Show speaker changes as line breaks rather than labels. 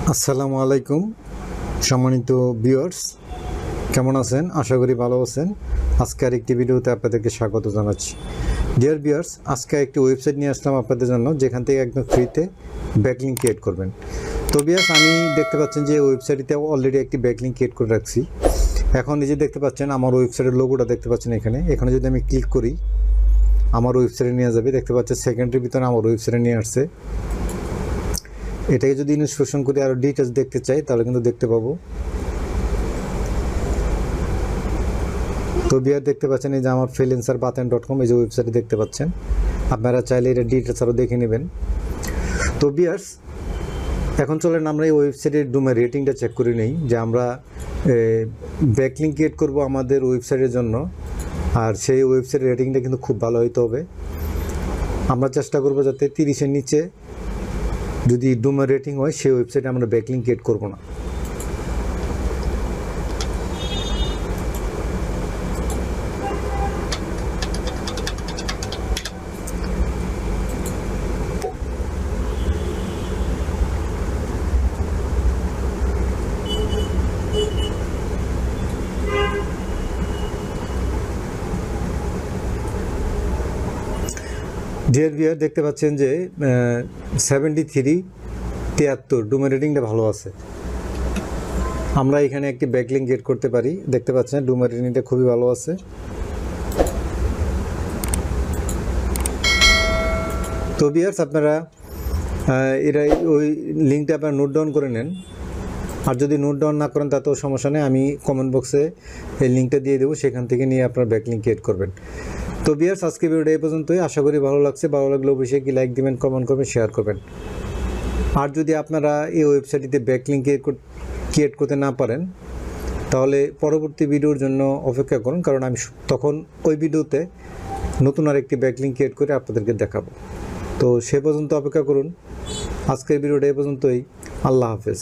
আসসালামু আলাইকুম সম্মানিত ভিউয়ার্স, কেমন আছেন? আশা করি ভালো আছেন। আজকে আরেকটি ভিডিওতে আপনাদেরকে স্বাগত জানাচ্ছি। ডিয়ার ভিউয়ার্স, আজকে একটি ওয়েবসাইট নিয়ে আসলাম আপনাদের জন্য, যেখান থেকে একদম ফ্রিতে ব্যাকলিঙ্ক ক্রিয়েট করবেন। তো ভিউয়ার্স, আমি দেখতে পাচ্ছেন যে ওয়েবসাইটে অলরেডি একটি ব্যাকলিঙ্ক ক্রিয়েট করে রাখছি। এখন এই যে দেখতে পাচ্ছেন আমার ওয়েবসাইটের লোগোটা দেখতে পাচ্ছেন এখানে যদি আমি ক্লিক করি আমার ওয়েবসাইটে নিয়ে যাবে। দেখতে পাচ্ছেন সেকেন্ডের ভিতরে আমার ওয়েবসাইটে নিয়ে আসছে। এটাকে যদি ইনস্টলেশন করে আরও ডিটেলস দেখতে চাই তাহলে কিন্তু দেখতে পাবো। তো বিয়ার দেখতে পাচ্ছেন এই যে আমার freelancerbaten.com এই যে ওয়েবসাইটে দেখতে পাচ্ছেন। আপনারা চাইলে এটা ডিটেলস আরও দেখে নেবেন। তো বিয়ার্স, এখন চলেন আমরা এই ওয়েবসাইটের ডোমেইন রেটিংটা চেক করে নেই, যে আমরা ব্যাকলিঙ্ক ক্রিয়েট করব আমাদের ওয়েবসাইটের জন্য, আর সেই ওয়েবসাইটের রেটিংটা কিন্তু খুব ভালো হইতে হবে। আমরা চেষ্টা করব যাতে 30-এর নিচে যদি ডোমেইন রেটিং হয় সেই ওয়েবসাইটে আমরা ব্যাকলিঙ্ক ক্রিয়েট করব না। ডিয়ার ভিউয়ার, দেখতে পাচ্ছেন যে 73 ডোমেইন রেটিংটা ভালো আছে। আমরা এখানে একটি ব্যাকলিঙ্ক ক্রিয়েট করতে পারি। দেখতে পাচ্ছেন ডোমেইন রেটিংটা খুবই ভালো আছে। তো ভিউয়ার্স, আপনারা এরা ওই লিঙ্কটা আপনারা নোট ডাউন করে নেন, আর যদি নোট ডাউন না করেন তাতেও সমস্যা নেই, আমি কমেন্ট বক্সে এই লিঙ্কটা দিয়ে দেবো, সেখান থেকে নিয়ে আপনারা ব্যাকলিঙ্ক ক্রিয়েট করবেন। তো ভিউয়ার্স, আজকে ভিডিওটা এই পর্যন্তই। আশা করি ভালো লাগছে। ভালো লাগলে অবশ্যই কি লাইক দিবেন, কমেন্ট করবেন, শেয়ার করবেন। আর যদি আপনারা এই ওয়েবসাইটটিতে ব্যাকলিঙ্ক ক্রিয়েট করতে না পারেন তাহলে পরবর্তী ভিডিওর জন্য অপেক্ষা করুন, কারণ আমি তখন ওই ভিডিওতে নতুন আরেকটি ব্যাকলিঙ্ক ক্রিয়েট করে আপনাদেরকে দেখাবো। তো সে পর্যন্ত অপেক্ষা করুন। আজকের ভিডিওটা এই পর্যন্তই। আল্লাহ হাফেজ।